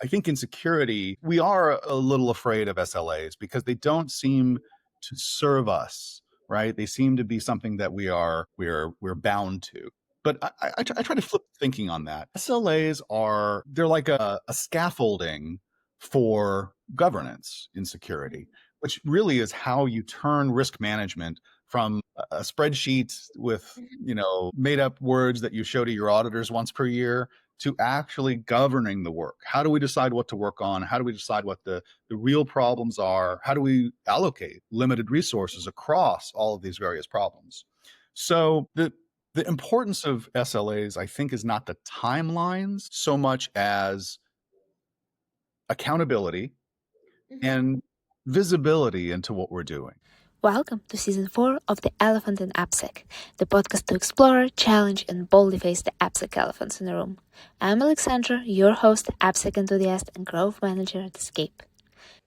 I think in security, we are a little afraid of SLAs because they don't seem to serve us, right? They seem to be something that we're bound to. But I try to flip thinking on that. SLAs they're like a scaffolding for governance in security, which really is how you turn risk management from a spreadsheet with, made up words that you show to your auditors once per year to actually governing the work. How do we decide what to work on? How do we decide what the real problems are? How do we allocate limited resources across all of these various problems? So the importance of SLAs, I think, is not the timelines so much as accountability and visibility into what we're doing. Welcome to Season 4 of The Elephant in AppSec, the podcast to explore, challenge, and boldly face the AppSec elephants in the room. I'm Alexandra, your host, AppSec enthusiast, and growth manager at Escape.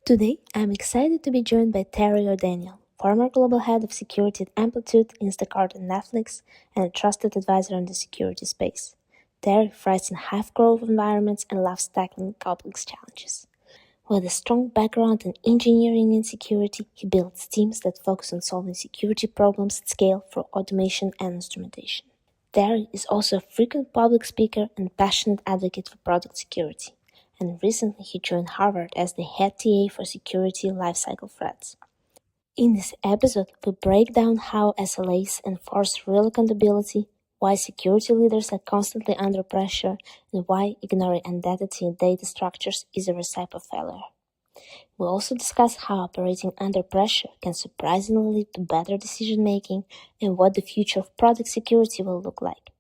Today, I'm excited to be joined by Terry O'Daniel, former global head of security at Amplitude, Instacart, and Netflix, and a trusted advisor in the security space. Terry thrives in high-growth environments and loves tackling complex challenges. With a strong background in engineering and security, he builds teams that focus on solving security problems at scale through automation and instrumentation. Terry is also a frequent public speaker and passionate advocate for product security, and recently he joined Harvard as the head TA for Security Lifecycle Threats. In this episode, we break down how SLAs enforce real accountability, why security leaders are constantly under pressure, and why ignoring identity and data structures is a recipe for failure. We also discuss how operating under pressure can surprisingly lead to better decision-making and what the future of product security will look like.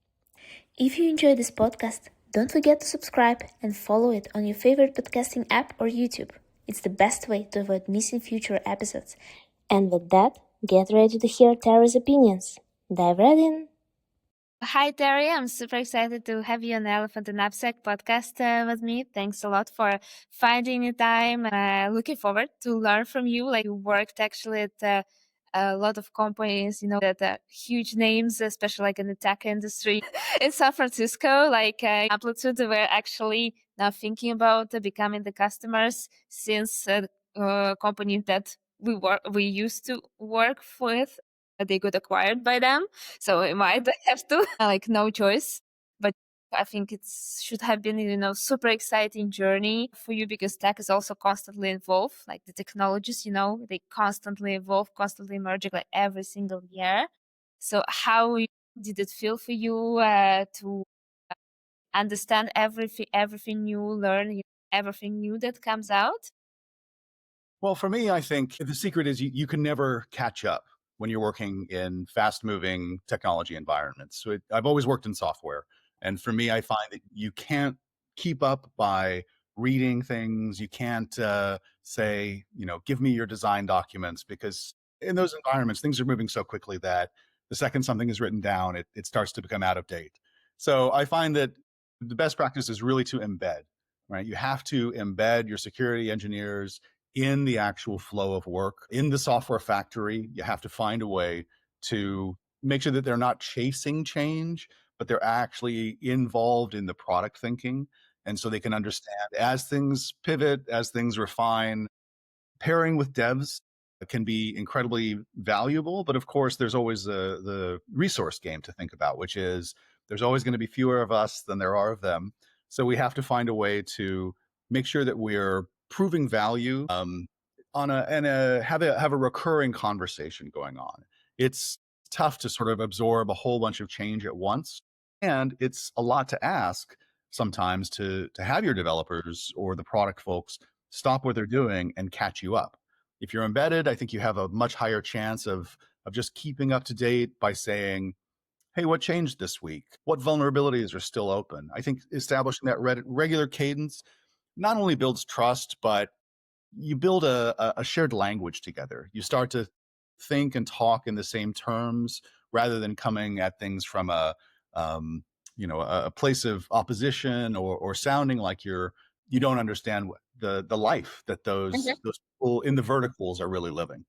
If you enjoy this podcast, don't forget to subscribe and follow it on your favorite podcasting app or YouTube. It's the best way to avoid missing future episodes. And with that, get ready to hear Terry's opinions. Dive right in. Hi, Terry. I'm super excited to have you on the Elephant and AppSec podcast with me. Thanks a lot for finding the time. Looking forward to learn from you. Like, you worked actually at a lot of companies, that are huge names, especially like in the tech industry. In San Francisco, like Amplitude, we're actually now thinking about becoming the customers since company that we used to work with, they got acquired by them. So we might have to, like, no choice. But I think it should have been, super exciting journey for you because tech is also constantly involved. Like the technologies, they constantly evolve, constantly emerging like every single year. So how did it feel for you to understand everything new, learn everything new that comes out? Well, for me, I think the secret is you can never catch up when you're working in fast-moving technology environments. So I've always worked in software. And for me, I find that you can't keep up by reading things. You can't say, give me your design documents, because in those environments, things are moving so quickly that the second something is written down, it starts to become out of date. So I find that the best practice is really to embed, right? You have to embed your security engineers in the actual flow of work. In the software factory, you have to find a way to make sure that they're not chasing change, but they're actually involved in the product thinking. And so they can understand as things pivot, as things refine. Pairing with devs can be incredibly valuable, but of course, there's always the resource game to think about, which is there's always going to be fewer of us than there are of them. So we have to find a way to make sure that we're proving value have a recurring conversation going on. It's tough to sort of absorb a whole bunch of change at once, and it's a lot to ask sometimes to have your developers or the product folks stop what they're doing and catch you up. If you're embedded, I think you have a much higher chance of just keeping up to date by saying, hey, what changed this week? What vulnerabilities are still open? I think establishing that regular cadence not only builds trust, but you build a shared language together. You start to think and talk in the same terms rather than coming at things from a place of opposition or sounding like you don't understand the life that those people in the verticals are really living.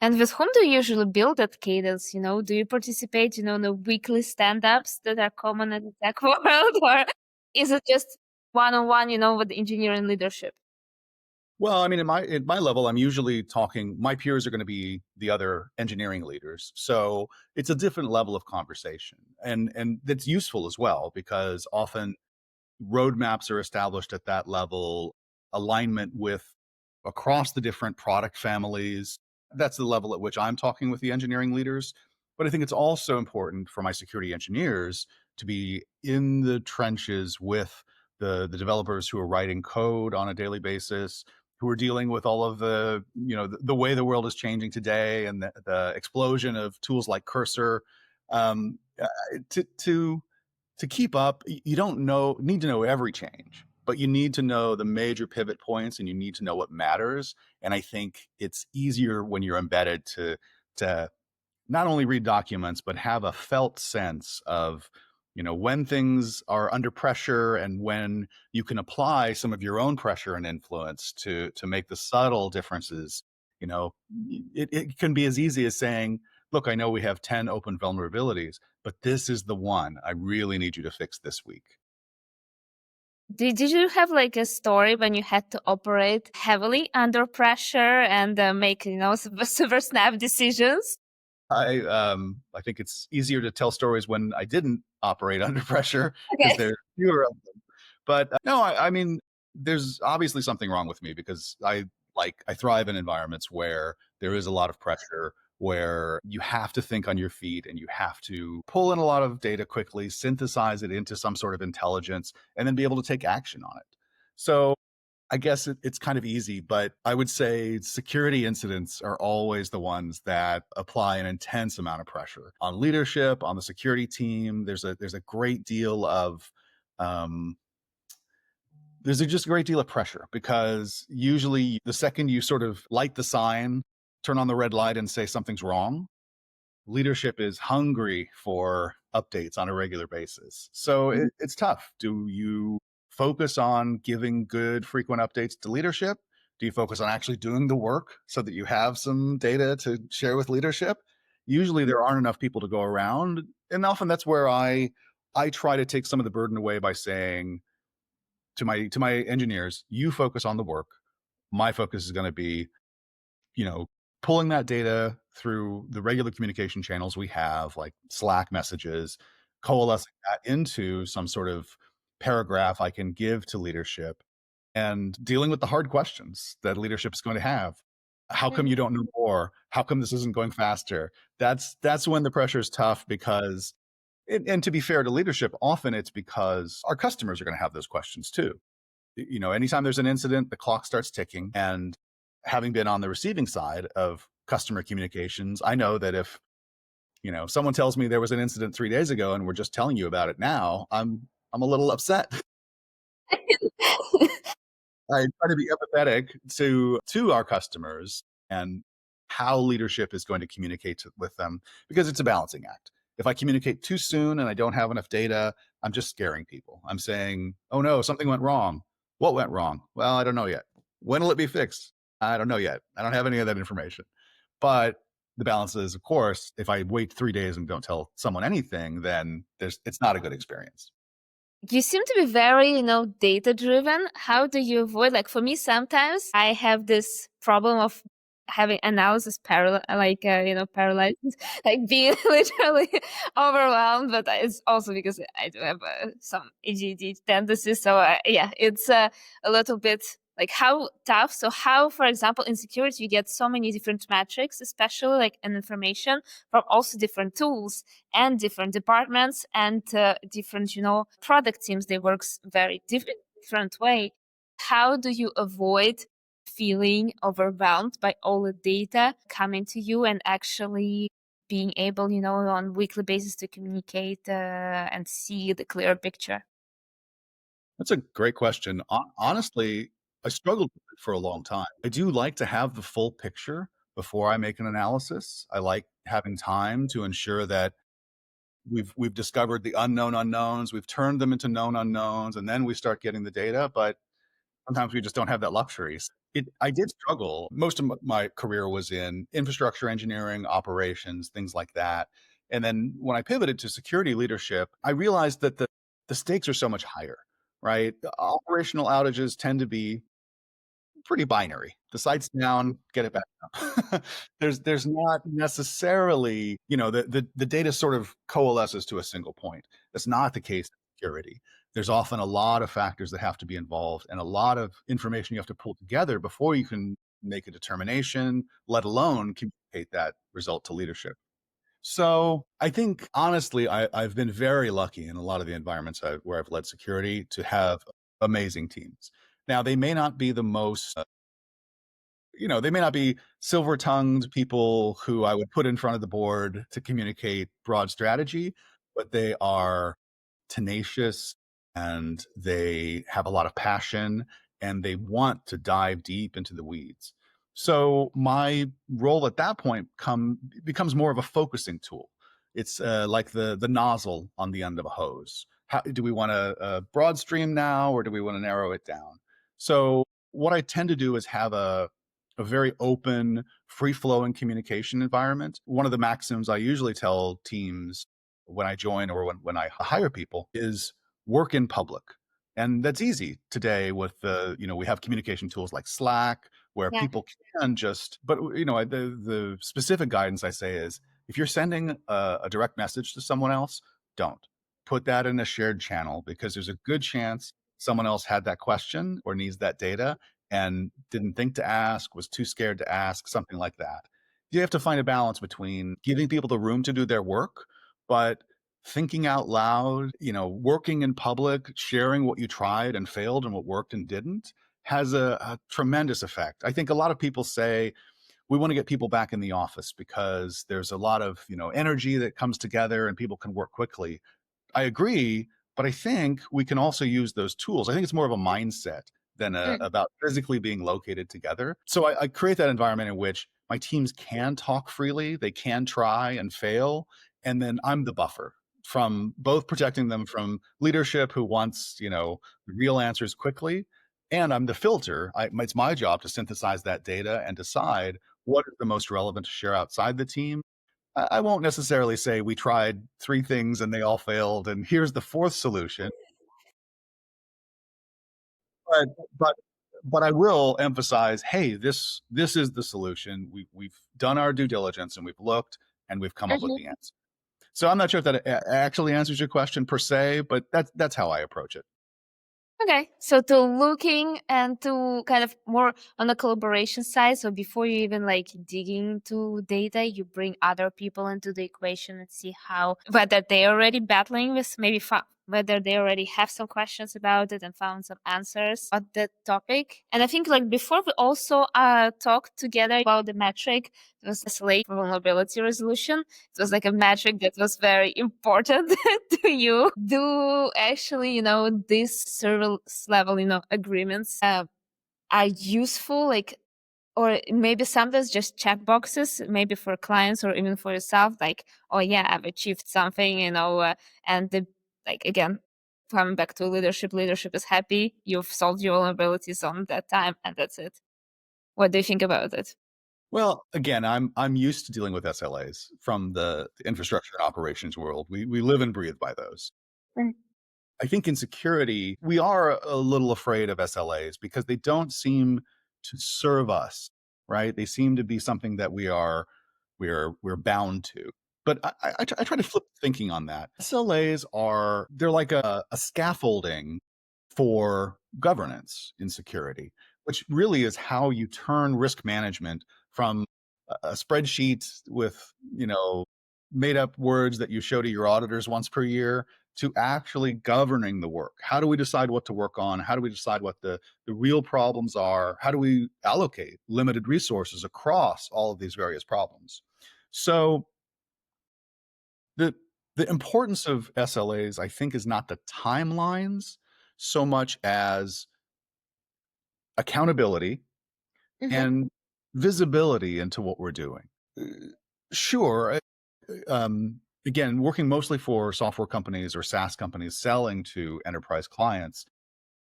And with whom do you usually build that cadence? Do you participate, in the weekly stand-ups that are common in the tech world, or is it just one-on-one, with the engineering leadership? Well, I mean, at my level, I'm usually talking. My peers are going to be the other engineering leaders, so it's a different level of conversation, and that's useful as well because often roadmaps are established at that level, alignment with across the different product families. That's the level at which I'm talking with the engineering leaders. But I think it's also important for my security engineers to be in the trenches with the developers who are writing code on a daily basis, who are dealing with all of the way the world is changing today and the explosion of tools like Cursor. To keep up, you don't need to know every change, but you need to know the major pivot points and you need to know what matters. And I think it's easier when you're embedded to not only read documents, but have a felt sense of, when things are under pressure and when you can apply some of your own pressure and influence to make the subtle differences. You know, it can be as easy as saying, look, I know we have 10 open vulnerabilities, but this is the one I really need you to fix this week. Did you have like a story when you had to operate heavily under pressure and make, super snap decisions? I think it's easier to tell stories when I didn't operate under pressure because Okay. there's fewer of them. But no, I mean, there's obviously something wrong with me because I thrive in environments where there is a lot of pressure, where you have to think on your feet and you have to pull in a lot of data quickly, synthesize it into some sort of intelligence, and then be able to take action on it. So I guess it's kind of easy, but I would say security incidents are always the ones that apply an intense amount of pressure on leadership, on the security team. There's a great deal of um, just a great deal of pressure because usually the second you sort of light the sign, turn on the red light, and say something's wrong, leadership is hungry for updates on a regular basis. So it's tough. Do you focus on giving good, frequent updates to leadership? Do you focus on actually doing the work so that you have some data to share with leadership? Usually there aren't enough people to go around. And often that's where I try to take some of the burden away by saying to my engineers, you focus on the work. My focus is going to be, you know, pulling that data through the regular communication channels we have, like Slack messages, coalescing that into some sort of paragraph I can give to leadership and dealing with the hard questions that leadership is going to have. How come you don't know more? How come this isn't going faster? That's when the pressure is tough because and to be fair to leadership, often it's because our customers are going to have those questions too. Anytime there's an incident, the clock starts ticking. And having been on the receiving side of customer communications, I know that if, someone tells me there was an incident 3 days ago and we're just telling you about it now, I'm a little upset. I try to be empathetic to our customers and how leadership is going to communicate with them because it's a balancing act. If I communicate too soon and I don't have enough data, I'm just scaring people. I'm saying, "Oh no, something went wrong." What went wrong? Well, I don't know yet. When will it be fixed? I don't know yet. I don't have any of that information. But the balance is, of course, if I wait 3 days and don't tell someone anything, then it's not a good experience. You seem to be very, data driven. How do you avoid, like for me, sometimes I have this problem of having analysis paralysis, like being literally overwhelmed. But it's also because I do have some ADD tendencies. So yeah, it's a little bit like how tough. So how, for example, in security, you get so many different metrics, especially like in information from also different tools and different departments and different product teams. They work very different way. How do you avoid feeling overwhelmed by all the data coming to you and actually being able on weekly basis to communicate and see the clear picture? That's a great question. Honestly, I struggled with it for a long time. I do like to have the full picture before I make an analysis. I like having time to ensure that we've discovered the unknown unknowns, we've turned them into known unknowns, and then we start getting the data, but sometimes we just don't have that luxuries. I did struggle. Most of my career was in infrastructure engineering, operations, things like that. And then when I pivoted to security leadership, I realized that the stakes are so much higher, right? Operational outages tend to be pretty binary. The site's down, get it back up. There's not necessarily, the data sort of coalesces to a single point. That's not the case in security. There's often a lot of factors that have to be involved and a lot of information you have to pull together before you can make a determination, let alone communicate that result to leadership. So I think honestly, I've been very lucky in a lot of the environments where I've led security to have amazing teams. Now, they may not be the most they may not be silver tongued people who I would put in front of the board to communicate broad strategy, but they are tenacious and they have a lot of passion and they want to dive deep into the weeds. So my role at that point becomes more of a focusing tool. It's like the nozzle on the end of a hose. How, do we want a broad stream now, or do we want to narrow it down? So what I tend to do is have a very open, free flowing communication environment. One of the maxims I usually tell teams when I join or when I hire people is work in public. And that's easy today with we have communication tools like Slack where Yeah. people can just, but the specific guidance I say is if you're sending a direct message to someone else, don't put that in a shared channel because there's a good chance someone else had that question or needs that data and didn't think to ask, was too scared to ask, something like that. You have to find a balance between giving people the room to do their work, but thinking out loud, working in public, sharing what you tried and failed and what worked and didn't has a tremendous effect. I think a lot of people say we want to get people back in the office because there's a lot of, energy that comes together and people can work quickly. I agree, but I think we can also use those tools. I think it's more of a mindset than about physically being located together. So I create that environment in which my teams can talk freely, they can try and fail, and then I'm the buffer from both protecting them from leadership who wants, real answers quickly, and I'm the filter. It's my job to synthesize that data and decide what is the most relevant to share outside the team. I won't necessarily say we tried 3 things and they all failed, and here's the 4th solution, but but but I will emphasize, "Hey, this is the solution. We've done our due diligence, and we've looked, and we've come up with Mhm. the answer." So I'm not sure if that actually answers your question per se, but that's how I approach it. Okay, so to looking and to kind of more on the collaboration side. So before you even like digging into data, you bring other people into the equation and see how whether they're already battling with whether they already have some questions about it and found some answers on that topic. And I think like before we also talked together about the metric, it was SLA vulnerability resolution. It was like a metric that was very important to you. Do actually, these service level, agreements are useful, like, or maybe sometimes just check boxes, maybe for clients or even for yourself, like, oh yeah, I've achieved something, and the like again, coming back to leadership is happy, you've solved your vulnerabilities on that time, and that's it. What do you think about it? Well, again, I'm used to dealing with SLAs from the infrastructure and operations world. We live and breathe by those. Mm. I think in security, we are a little afraid of SLAs because they don't seem to serve us, right? They seem to be something that we're bound to. But I try to flip thinking on that. SLAs they're like a scaffolding for governance in security, which really is how you turn risk management from a spreadsheet with, made up words that you show to your auditors once per year to actually governing the work. How do we decide what to work on? How do we decide what the real problems are? How do we allocate limited resources across all of these various problems? So the the importance of SLAs, I think, is not the timelines so much as accountability Mhm. and visibility into what we're doing. Uh, Sure, again, working mostly for software companies or SaaS companies selling to enterprise clients,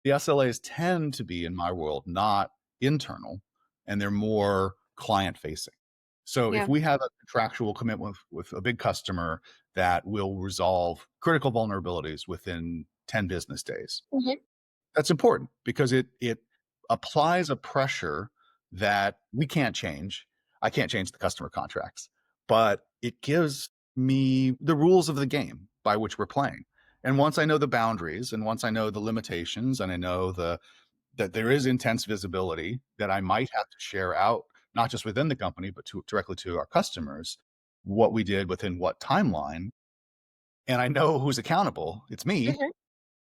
the SLAs tend to be, in my world, not internal, and they're more client facing. So if Yeah. we have a contractual commitment with a big customer that will resolve critical vulnerabilities within 10 business days, That's important because it applies a pressure that we can't change. I can't change the customer contracts, but it gives me the rules of the game by which we're playing. And once I know the boundaries and once I know the limitations and I know that there is intense visibility that I might have to share out, not just within the company, but directly to our customers, what we did within what timeline, and I know who's accountable, it's me, Hmm.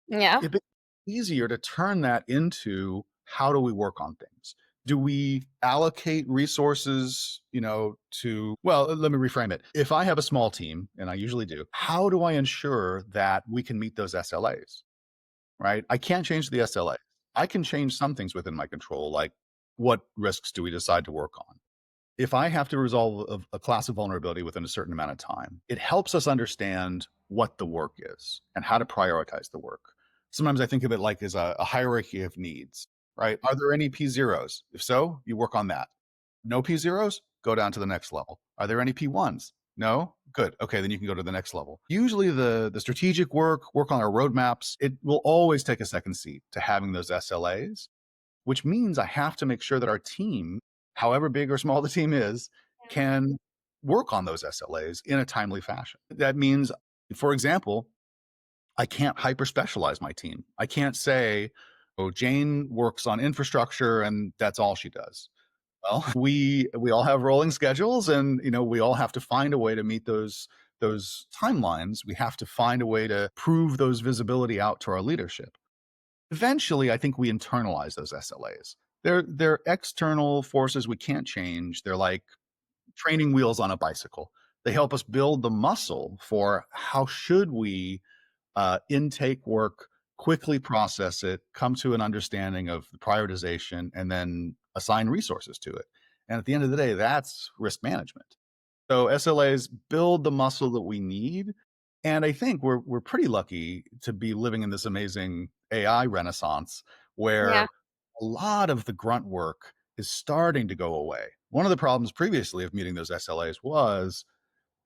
Yeah. it becomes easier to turn that into how do we work on things? Do we allocate resources, to, well, let me reframe it. If I have a small team, and I usually do, how do I ensure that we can meet those SLAs? Right? I can't change the SLA. I can change some things within my control, like what risks do we decide to work on? If I have to resolve a class of vulnerability within a certain amount of time, it helps us understand what the work is and how to prioritize the work. Sometimes I think of it like as a hierarchy of needs, right? Are there any P0s? If so, you work on that. No P0s? Go down to the next level. Are there any P1s? No? Good. Okay, then you can go to the next level. Usually the strategic work on our roadmaps, it will always take a second seat to having those SLAs, which means I have to make sure that our team, however big or small the team is, can work on those SLAs in a timely fashion. That means, for example, I can't hyper specialize my team. I can't say, oh, Jane works on infrastructure and that's all she does. Well, we all have rolling schedules and we all have to find a way to meet those timelines. We have to find a way to prove those visibility out to our leadership. Eventually, I think we internalize those SLAs. They're external forces we can't change. They're like training wheels on a bicycle. They help us build the muscle for how should we intake work, quickly process it, come to an understanding of the prioritization, and then assign resources to it. And at the end of the day, that's risk management. So SLAs build the muscle that we need. And I think we're pretty lucky to be living in this amazing AI renaissance Yeah. where a lot of the grunt work is starting to go away. One of the problems previously of meeting those SLAs was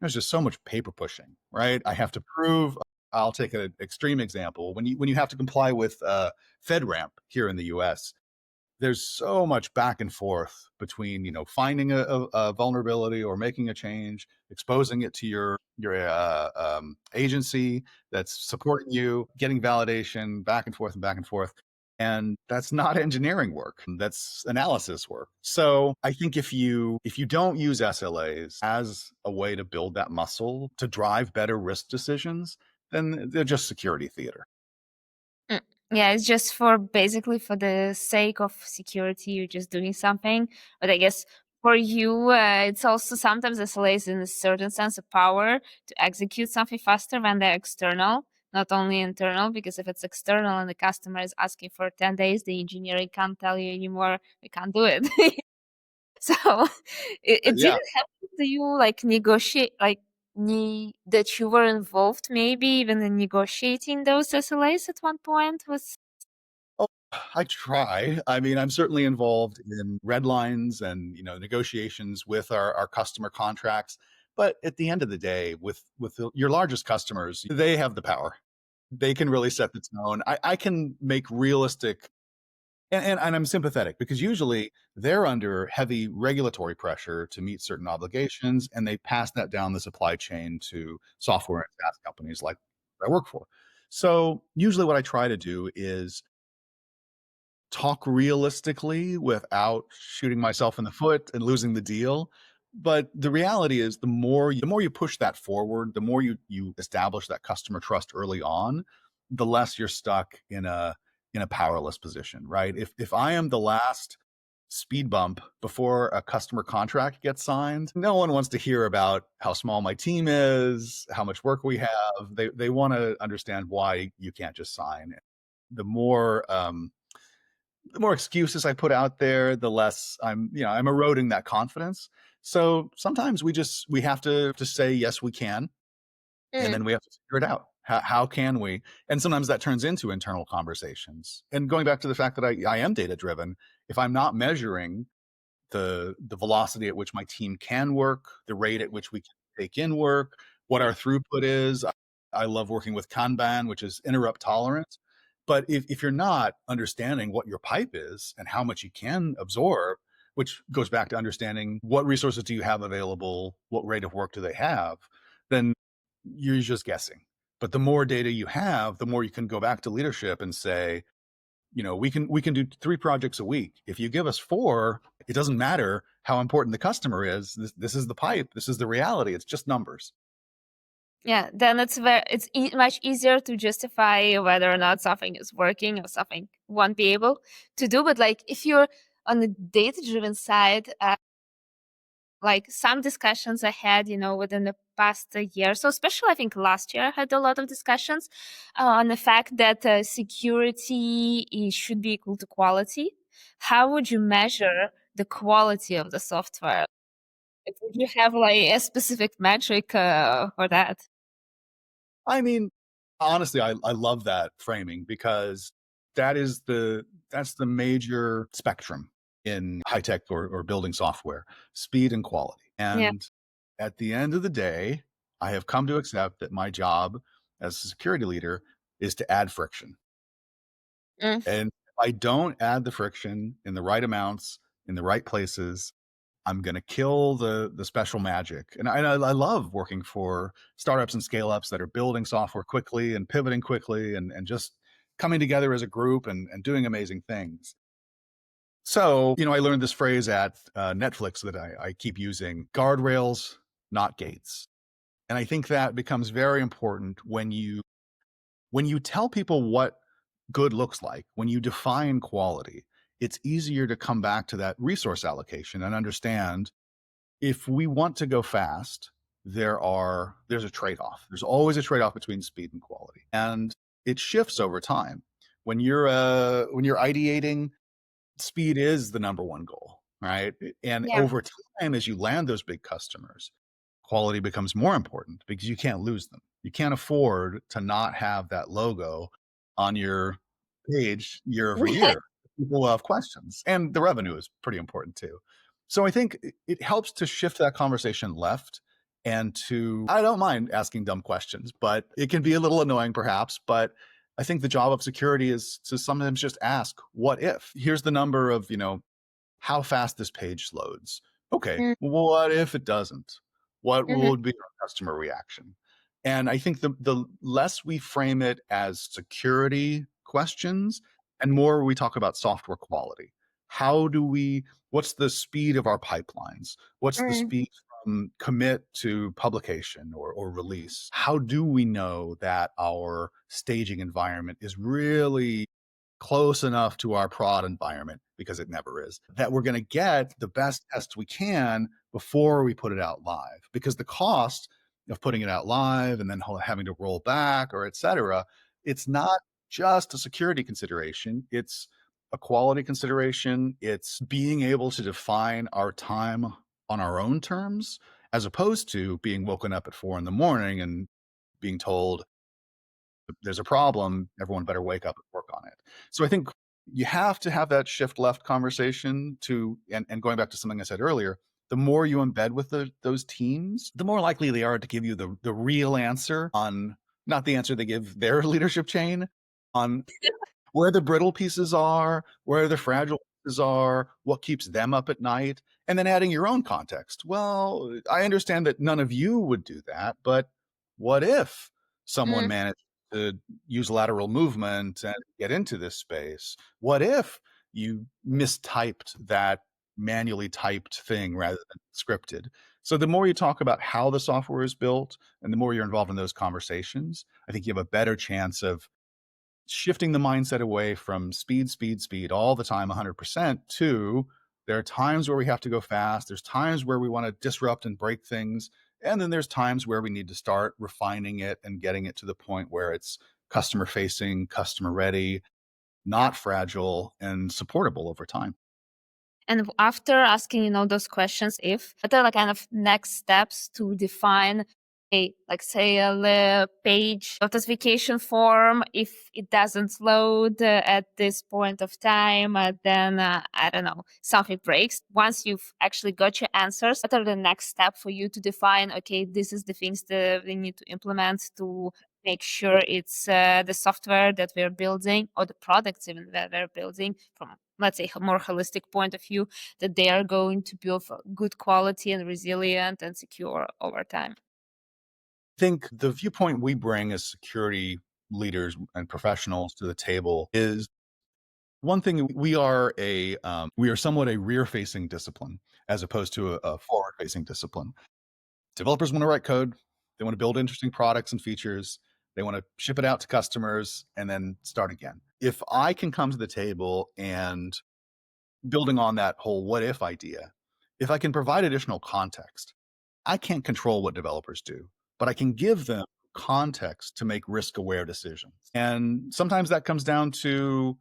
there's just so much paper pushing, right? I have to prove. I'll take an extreme example. When you have to comply with FedRAMP here in the US, there's so much back and forth between finding a vulnerability or making a change, exposing it to your agency that's supporting you, getting validation, back and forth and back and forth. And that's not engineering work. That's analysis work. So I think if you don't use SLAs as a way to build that muscle to drive better risk decisions, then they're just security theater. Mm. Yeah, it's just for basically for the sake of security, you're just doing something. But I guess for you, it's also sometimes SLAs in a certain sense of power to execute something faster when they're external, not only internal. Because if it's external and the customer is asking for 10 days, the engineering can't tell you anymore, we can't do it. So it Yeah. didn't happen to you like negotiate like that you were involved maybe even in negotiating those SLAs at one point with. Oh, I try. I mean, I'm certainly involved in red lines and, negotiations with our customer contracts. But at the end of the day, with your largest customers, they have the power. They can really set the tone. I can make realistic and I'm sympathetic because usually they're under heavy regulatory pressure to meet certain obligations, and they pass that down the supply chain to software and SaaS companies like I work for. So usually what I try to do is talk realistically without shooting myself in the foot and losing the deal. But the reality is the more you push that forward, the more you establish that customer trust early on, the less you're stuck in a powerless position, right? If I am the last speed bump before a customer contract gets signed, no one wants to hear about how small my team is, how much work we have. They want to understand why you can't just sign. The more the more excuses I put out there, the less I'm eroding that confidence. So sometimes we have to say yes, we can, and Mm. then we have to figure it out. How can we? And sometimes that turns into internal conversations. And going back to the fact that I am data driven, if I'm not measuring the velocity at which my team can work, the rate at which we can take in work, what our throughput is. I love working with Kanban, which is interrupt tolerance. But if you're not understanding what your pipe is and how much you can absorb, which goes back to understanding what resources do you have available, what rate of work do they have, then you're just guessing. But the more data you have, the more you can go back to leadership and say, we can do 3 projects a week. If you give us 4, it doesn't matter how important the customer is. This is the pipe. This is the reality. It's just numbers. Yeah, then it's much easier to justify whether or not something is working or something won't be able to do. But like if you're on the data-driven side, like some discussions I had, within the past year. So especially I think last year I had a lot of discussions on the fact that should be equal to quality. How would you measure the quality of the software? Like, would you have like a specific metric for that? I mean, honestly, I love that framing because that is that's the major spectrum in high tech or building software: speed and quality. Yeah. And at the end of the day, I have come to accept that my job as a security leader is to add friction. Mm, And if I don't add the friction in the right amounts, in the right places, I'm gonna kill the special magic. And I love working for startups and scale ups that are building software quickly and pivoting quickly and just coming together as a group and doing amazing things. So, I learned this phrase at Netflix that I keep using: guardrails, not gates. And I think that becomes very important when you tell people what good looks like, when you define quality, it's easier to come back to that resource allocation and understand if we want to go fast, there's a trade-off. There's always a trade-off between speed and quality. And it shifts over time. When you're ideating, speed is the number one goal, right? And yeah. over time, as you land those big customers, quality becomes more important because you can't lose them. You can't afford to not have that logo on your page year over year. People will have questions, and the revenue is pretty important too. So I think it helps to shift that conversation left and I don't mind asking dumb questions, but it can be a little annoying perhaps. But I think the job of security is to sometimes just ask, what if? Here's the number of, how fast this page loads. Okay, Mm, what if it doesn't? What mhm, would be our customer reaction? And I think the less we frame it as security questions and more we talk about software quality. How do we, what's the speed of our pipelines? What's the mm. speed from commit to publication or release? How do we know that our staging environment is really close enough to our prod environment, because it never is, that we're going to get the best test we can before we put it out live? Because the cost of putting it out live and then having to roll back or et cetera, it's not just a security consideration. It's a quality consideration. It's being able to define our time on our own terms, as opposed to being woken up at 4 in the morning and being told there's a problem, everyone better wake up and work on it. So I think you have to have that shift left conversation and going back to something I said earlier, the more you embed with those teams, the more likely they are to give you the real answer on, not the answer they give their leadership chain, on where the brittle pieces are, where the fragile pieces are, what keeps them up at night, and then adding your own context. Well, I understand that none of you would do that, but what if someone Mm. managed to use lateral movement and get into this space? What if you mistyped that manually typed thing rather than scripted? So the more you talk about how the software is built and the more you're involved in those conversations, I think you have a better chance of shifting the mindset away from speed, speed, speed all the time, 100%, to there are times where we have to go fast. There's times where we want to disrupt and break things. And then there's times where we need to start refining it and getting it to the point where it's customer facing, customer ready, not fragile, and supportable over time. And after asking, those questions, what are the kind of next steps to define like say page authentication form? If it doesn't load at this point of time, then I don't know, something breaks. Once you've actually got your answers, what are the next step for you to define, okay, this is the things that we need to implement to make sure it's the software that we're building or the products even that we're building from, let's say, a more holistic point of view, that they are going to be of good quality and resilient and secure over time. I think the viewpoint we bring as security leaders and professionals to the table is one thing. We are somewhat a rear-facing discipline as opposed to a forward-facing discipline. Developers want to write code. They want to build interesting products and features. They want to ship it out to customers and then start again. If I can come to the table and building on that whole what if idea, if I can provide additional context, I can't control what developers do, but I can give them context to make risk aware decisions. And sometimes that comes down to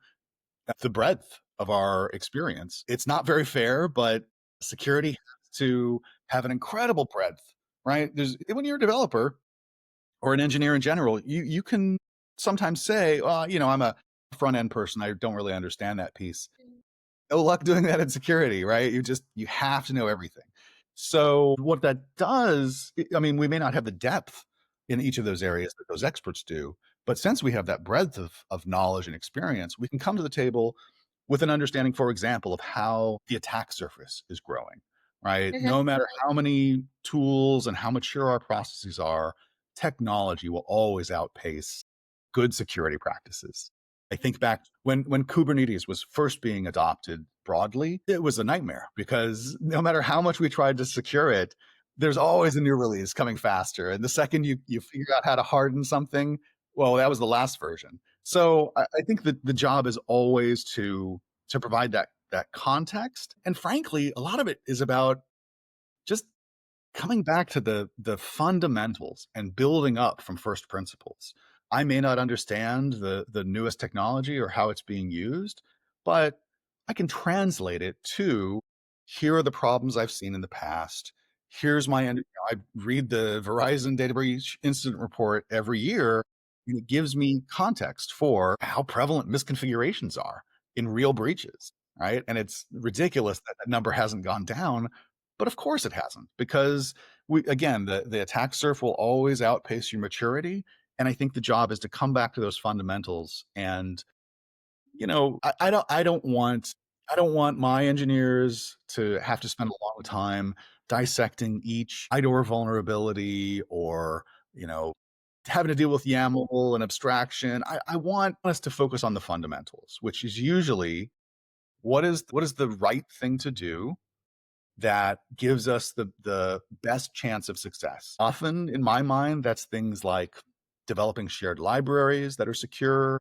the breadth of our experience. It's not very fair, but security has to have an incredible breadth, right? When you're a developer or an engineer in general, you can sometimes say, I'm a front end person. I don't really understand that piece. No luck doing that in security, right? You have to know everything. So what that does, I mean, we may not have the depth in each of those areas that those experts do, but since we have that breadth of knowledge and experience, we can come to the table with an understanding, for example, of how the attack surface is growing, right? No matter how many tools and how mature our processes are, technology will always outpace good security practices. I think back when Kubernetes was first being adopted broadly, it was a nightmare because no matter how much we tried to secure it, there's always a new release coming faster. And the second you figure out how to harden something, well, that was the last version. So I think that the job is always to provide that context. And frankly, a lot of it is about just coming back to the fundamentals and building up from first principles. I may not understand the newest technology or how it's being used, but I can translate it to here are the problems I've seen in the past. Here's I read the Verizon data breach incident report every year, and it gives me context for how prevalent misconfigurations are in real breaches, right? And it's ridiculous that that number hasn't gone down, but of course it hasn't, because the attack surf will always outpace your maturity. And I think the job is to come back to those fundamentals. And, I don't want my engineers to have to spend a long time dissecting each IDOR vulnerability or, having to deal with YAML and abstraction. I want us to focus on the fundamentals, which is usually what is the right thing to do that gives us the best chance of success. Often, in my mind, that's things like developing shared libraries that are secure,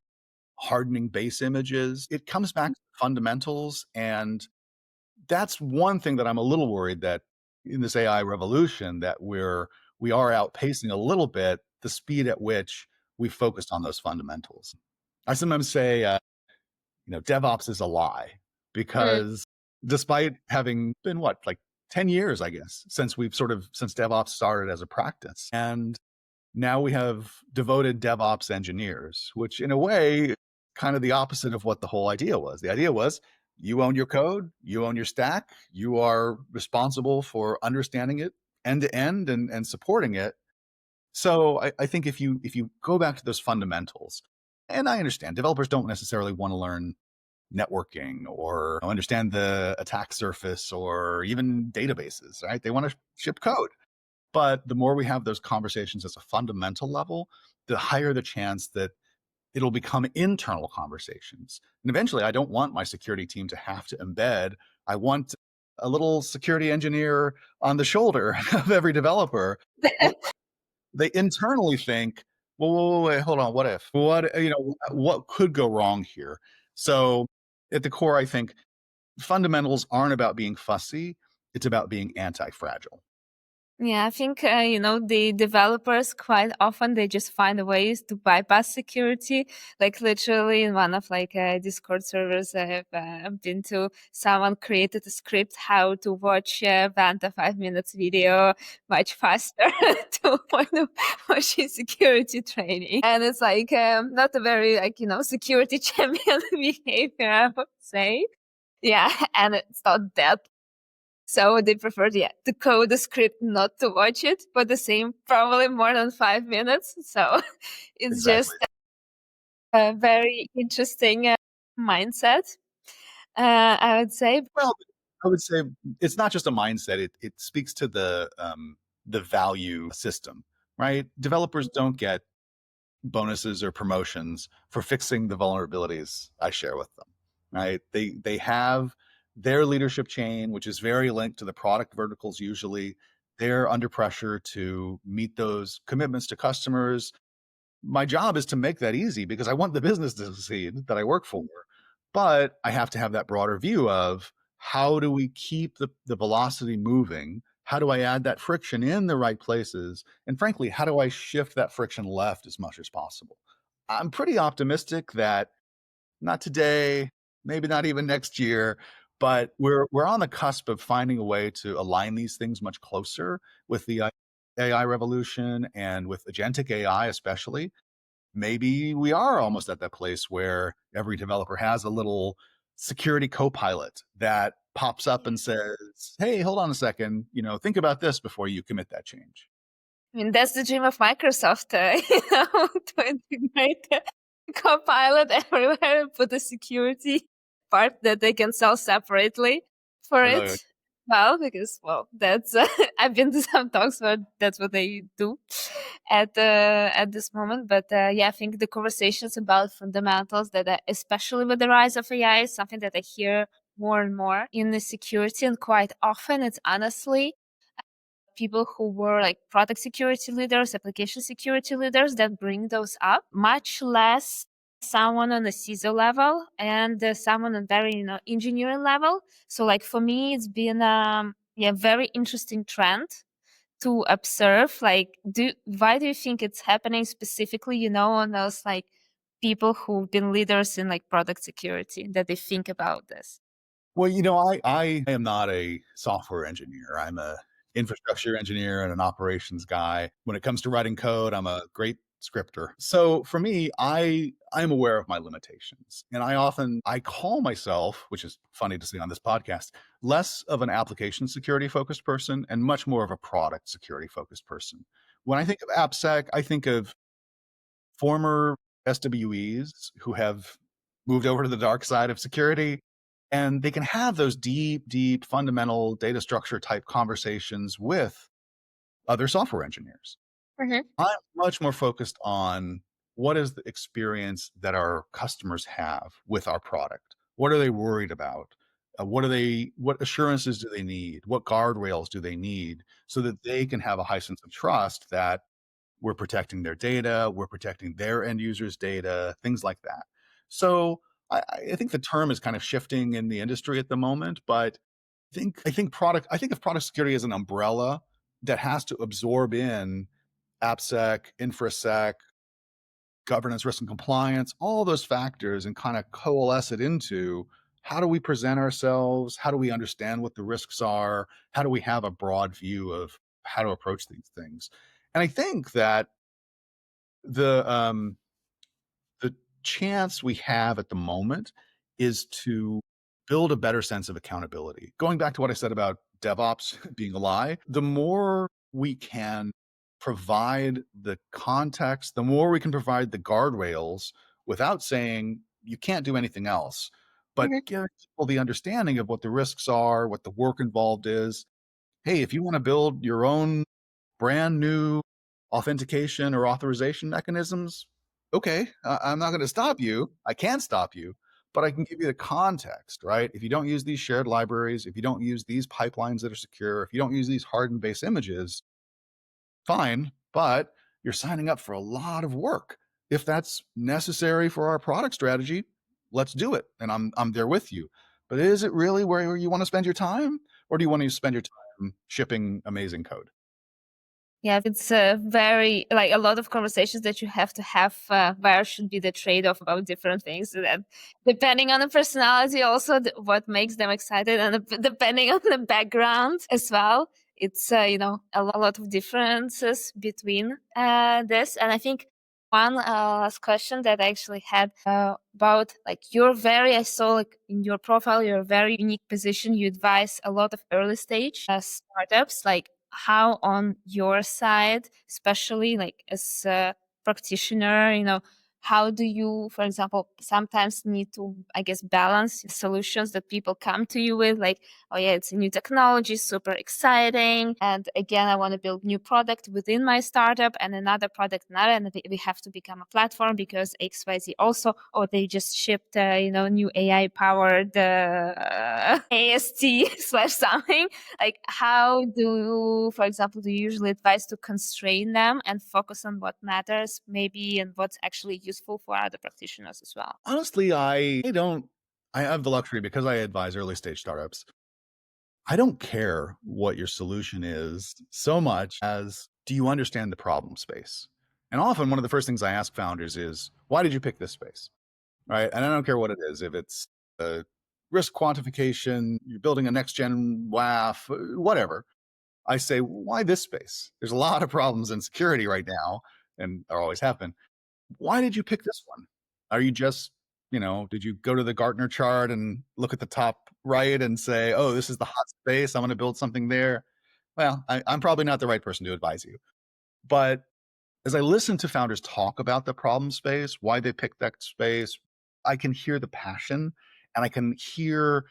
hardening base images. It comes back to fundamentals, and that's one thing that I'm a little worried that in this AI revolution that we are outpacing a little bit the speed at which we focused on those fundamentals. I sometimes say, DevOps is a lie because despite having been like 10 years, I guess, since DevOps started as a practice. And now we have devoted DevOps engineers, which in a way, kind of the opposite of what the whole idea was. The idea was you own your code, you own your stack, you are responsible for understanding it end to end and supporting it. So I think if you go back to those fundamentals, and I understand developers don't necessarily want to learn networking or understand the attack surface or even databases, right? They want to ship code. But the more we have those conversations as a fundamental level, the higher the chance that it'll become internal conversations. And eventually, I don't want my security team to have to embed. I want a little security engineer on the shoulder of every developer. They internally think, well, wait, hold on, what if? What could go wrong here? So at the core, I think fundamentals aren't about being fussy. It's about being anti-fragile. Yeah, I think, the developers quite often they just find ways to bypass security. Like literally in one of Discord servers I have been to, someone created a script how to watch Vanta 5 minutes video much faster to watching security training. And it's not a very security champion behavior, I would say. Yeah, and it's not that So they prefer to code the script, not to watch it for the same, probably more than 5 minutes. So it's just Exactly. a very interesting mindset, I would say. Well, I would say it's not just a mindset. It speaks to the value system, right? Developers don't get bonuses or promotions for fixing the vulnerabilities I share with them, right? They have their leadership chain, which is very linked to the product verticals usually. They're under pressure to meet those commitments to customers. My job is to make that easy because I want the business to succeed that I work for. But I have to have that broader view of how do we keep the velocity moving? How do I add that friction in the right places? And frankly, how do I shift that friction left as much as possible? I'm pretty optimistic that not today, maybe not even next year, but we're on the cusp of finding a way to align these things much closer with the AI revolution and with agentic AI especially. Maybe we are almost at that place where every developer has a little security co-pilot that pops up and says, "Hey, hold on a second, think about this before you commit that change." I mean, that's the dream of Microsoft, to integrate the Copilot everywhere and put the security part that they can sell separately for I know. it. Well, because that's I've been to some talks where that's what they do at this moment. But yeah, I think the conversations about fundamentals that, especially with the rise of AI, is something that I hear more and more in the security, and quite often it's honestly people who were like product security leaders, application security leaders that bring those up, much less someone on the CISO level and someone on very, engineering level. So like for me, it's been very interesting trend to observe. Like, why do you think it's happening specifically, on those like people who've been leaders in like product security that they think about this? Well, I am not a software engineer. I'm a infrastructure engineer and an operations guy. When it comes to writing code, I'm a great scripter. So for me, I'm aware of my limitations. And I call myself, which is funny to say on this podcast, less of an application security focused person and much more of a product security focused person. When I think of AppSec, I think of former SWEs who have moved over to the dark side of security, and they can have those deep fundamental data structure type conversations with other software engineers. Mm-hmm. I'm much more focused on what is the experience that our customers have with our product. What are they worried about? What assurances do they need? What guardrails do they need so that they can have a high sense of trust that we're protecting their data, we're protecting their end users' data, things like that. So I think the term is kind of shifting in the industry at the moment, but I think of product security as an umbrella that has to absorb in AppSec, InfraSec, governance, risk, and compliance, all those factors, and kind of coalesce it into how do we present ourselves? How do we understand what the risks are? How do we have a broad view of how to approach these things? And I think that the the chance we have at the moment is to build a better sense of accountability. Going back to what I said about DevOps being a lie, the more we can provide the context, the more we can provide the guardrails without saying you can't do anything else, but give people the understanding of what the risks are, what the work involved is. Hey, if you want to build your own brand new authentication or authorization mechanisms, okay, I'm not going to stop you. I can't stop you, but I can give you the context, right? If you don't use these shared libraries, if you don't use these pipelines that are secure, if you don't use these hardened base images, fine, but you're signing up for a lot of work. If that's necessary for our product strategy, let's do it. And I'm there with you. But is it really where you want to spend your time? Or do you want to spend your time shipping amazing code? Yeah, it's very like a lot of conversations that you have to have. Where should be the trade-off about different things? So that depending on the personality, also what makes them excited, and depending on the background as well, it's a lot of differences between this. And I think One last question that I actually had about like I saw like in your profile, you're a very unique position. You advise a lot of early stage startups. Like how on your side, especially like as a practitioner, how do you, for example, sometimes need to, I guess, balance solutions that people come to you with, like, oh yeah, it's a new technology, super exciting. And again, I want to build new product within my startup and another product, another, and we have to become a platform because XYZ also, or they just shipped, new AI powered AST slash something. Like, how do you, for example, do you usually advise to constrain them and focus on what matters, maybe, and what's actually useful for other practitioners as well? Honestly, I have the luxury because I advise early stage startups. I don't care what your solution is so much as do you understand the problem space? And often one of the first things I ask founders is, why did you pick this space? Right. And I don't care what it is, if it's risk quantification, you're building a next gen WAF, whatever. I say, why this space? There's a lot of problems in security right now, and there always have been. Why did you pick this one? Are you just, did you go to the Gartner chart and look at the top right and say, oh, this is the hot space, I'm going to build something there? Well, I'm probably not the right person to advise you. But as I listen to founders talk about the problem space, why they picked that space, I can hear the passion and I can hear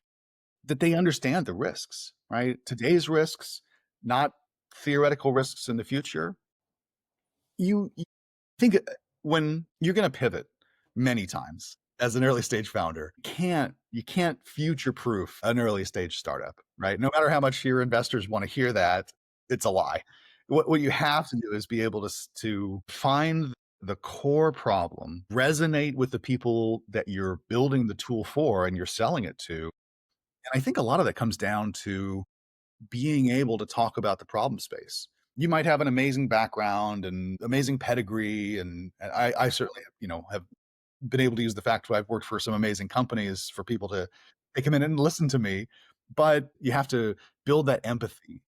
that they understand the risks, right? Today's risks, not theoretical risks in the future. You think when you're going to pivot many times as an early stage founder, you can't future proof an early stage startup, right? No matter how much your investors want to hear that, it's a lie. What you have to do is be able to find the core problem, resonate with the people that you're building the tool for and you're selling it to. And I think a lot of that comes down to being able to talk about the problem space. You might have an amazing background and amazing pedigree, and I certainly, have been able to use the fact that I've worked for some amazing companies for people to take a minute and listen to me. But you have to build that empathy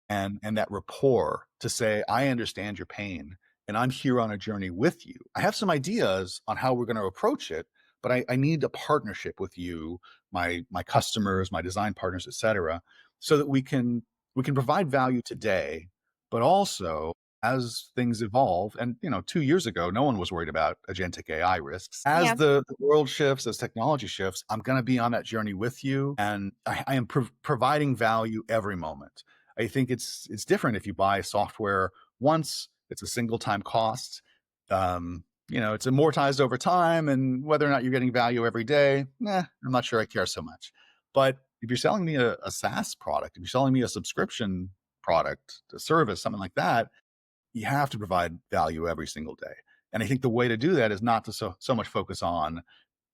and that rapport to say, I understand your pain and I'm here on a journey with you. I have some ideas on how we're going to approach it, but I need a partnership with you, my customers, my design partners, et cetera, so that we can provide value today, but also as things evolve. And 2 years ago, no one was worried about agentic AI risks. As Yeah. the world shifts, as technology shifts, I'm going to be on that journey with you, and I am providing value every moment. I think it's different if you buy software once, it's a single time cost. It's amortized over time, and whether or not you're getting value every day, I'm not sure I care so much. But if you're selling me a SaaS product, if you're selling me a subscription product, a service, something like that, you have to provide value every single day. And I think the way to do that is not to so much focus on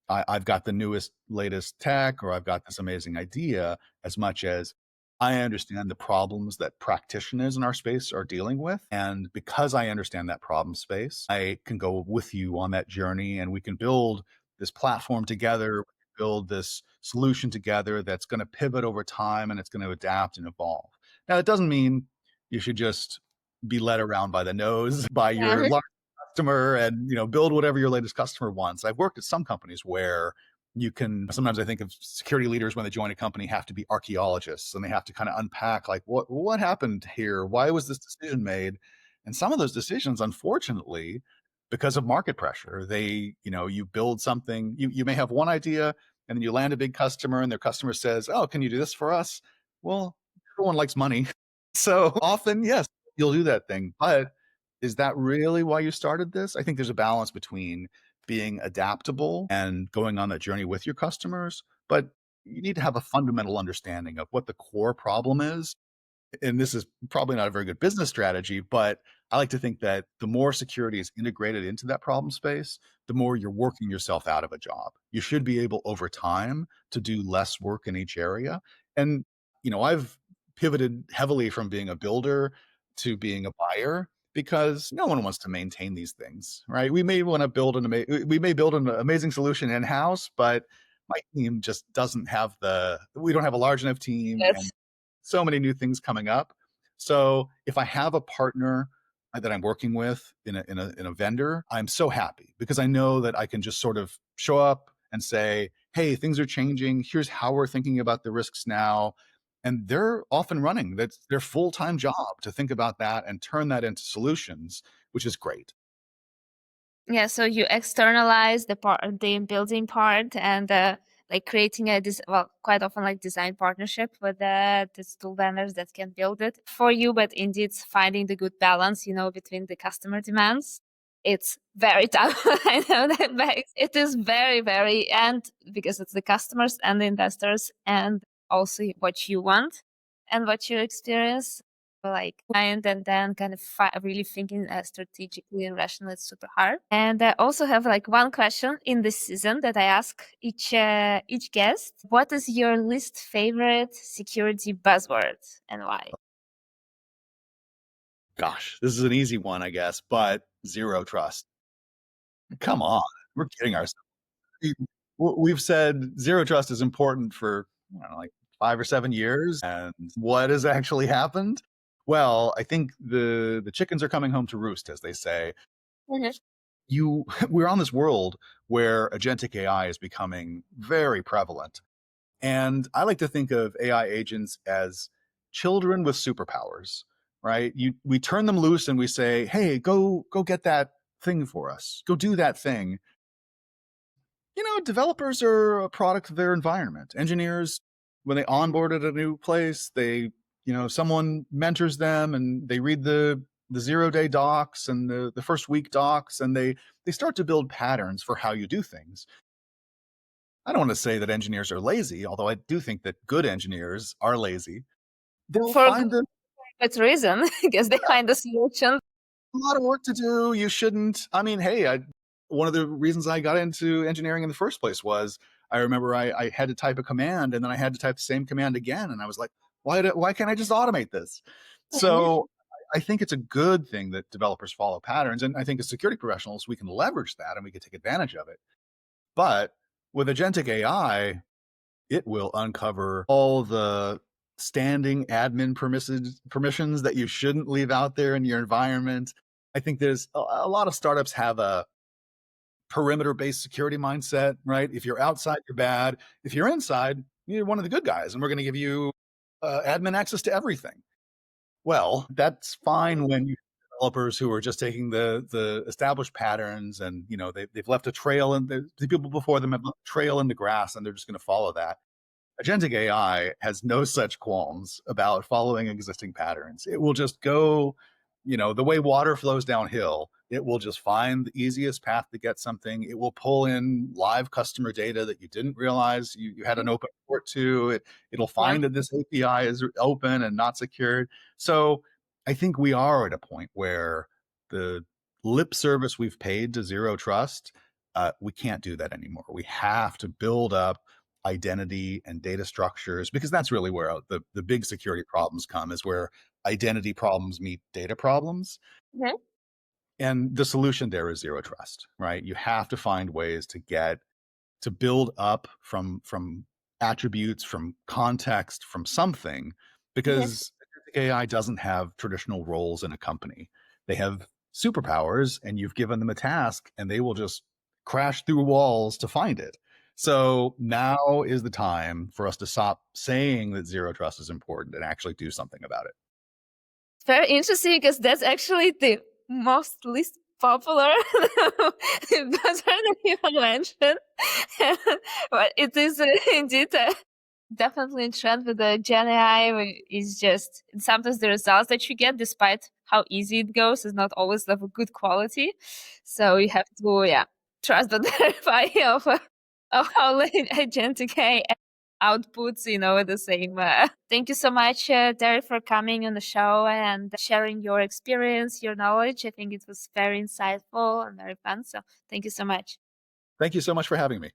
I've got the newest, latest tech, or I've got this amazing idea, as much as I understand the problems that practitioners in our space are dealing with. And because I understand that problem space, I can go with you on that journey and we can build this platform together, build this solution together that's going to pivot over time and it's going to adapt and evolve. Now, it doesn't mean you should just be led around by the nose by your Yeah. customer and build whatever your latest customer wants. I've worked at some companies where you can sometimes I think of security leaders when they join a company have to be archaeologists and they have to kind of unpack like what happened here? Why was this decision made? And some of those decisions, unfortunately, because of market pressure, you build something, you may have one idea and then you land a big customer and their customer says, oh, can you do this for us? Well, everyone likes money. So often, yes, you'll do that thing. But is that really why you started this? I think there's a balance between being adaptable and going on that journey with your customers, but you need to have a fundamental understanding of what the core problem is. And this is probably not a very good business strategy, but I like to think that the more security is integrated into that problem space, the more you're working yourself out of a job. You should be able over time to do less work in each area. And, I've pivoted heavily from being a builder to being a buyer because no one wants to maintain these things, right? We may want to we may build an amazing solution in house, but my team just doesn't have we don't have a large enough team and Yes. so many new things coming up. So if I have a partner that I'm working with in a vendor, I'm so happy because I know that I can just sort of show up and say, "Hey, things are changing. Here's how we're thinking about the risks now." And they're off and running. That's their full-time job to think about that and turn that into solutions, which is great. Yeah, so you externalize the building part, and like creating quite often like design partnership with these tool vendors that can build it for you, but indeed finding the good balance, between the customer demands. It's very tough. I know that, but it is very, very, and because it's the customers and the investors, and also what you want and what you experience, like and then kind of really thinking strategically and rationally. It's super hard. And I also have like one question in this season that I ask each guest: what is your least favorite security buzzword and why? Gosh, this is an easy one, I guess, but zero trust. Come on, we're kidding ourselves. We've said zero trust is important for, I don't know, like 5 or 7 years, and what has actually happened? Well, I think the chickens are coming home to roost, as they say. Mhm. We're on this world where agentic AI is becoming very prevalent, and I like to think of AI agents as children with superpowers, right? We turn them loose and we say, "Hey, go get that thing for us. Go do that thing." Developers are a product of their environment. Engineers, when they onboard at a new place, someone mentors them and they read the 0-day docs and the first week docs, and they start to build patterns for how you do things. I don't want to say that engineers are lazy, although I do think that good engineers are lazy. They'll For a find the good reason, because they find the solution. a lot of work to do. You shouldn't. I mean, hey, one of the reasons I got into engineering in the first place was I remember I had to type a command and then I had to type the same command again, and I was like, why can't I just automate this? Mhm. So I think it's a good thing that developers follow patterns, and I think as security professionals we can leverage that and we can take advantage of it. But with agentic AI, it will uncover all the standing admin permissions that you shouldn't leave out there in your environment. I think there's a lot of startups have a perimeter-based security mindset, right? If you're outside, you're bad. If you're inside, you're one of the good guys, and we're going to give you admin access to everything. Well, that's fine when you have developers who are just taking the established patterns, and they've left a trail, and the people before them have left a trail in the grass, and they're just going to follow that. Agentic AI has no such qualms about following existing patterns. It will just go, the way water flows downhill. It will just find the easiest path to get something. It will pull in live customer data that you didn't realize you had an open port to. It'll Yeah. find that this API is open and not secured. So I think we are at a point where the lip service we've paid to zero trust, we can't do that anymore. We have to build up identity and data structures, because that's really where the big security problems come, is where identity problems meet data problems. Mhm. And the solution there is zero trust, right? You have to find ways to build up from attributes, from context, from something, Yes. because AI doesn't have traditional roles in a company. They have superpowers, and you've given them a task, and they will just crash through walls to find it. So now is the time for us to stop saying that zero trust is important and actually do something about it. Very interesting, because that's actually the most least popular buzzword that you have mentioned. But it is indeed definitely in trend with the Gen AI. Is just sometimes the results that you get, despite how easy it goes, is not always of a good quality. So you have to, yeah, trust the verify of how agentic AI outputs, the same. Thank you so much, Terry, for coming on the show and sharing your experience, your knowledge. I think it was very insightful and very fun. So thank you so much. Thank you so much for having me.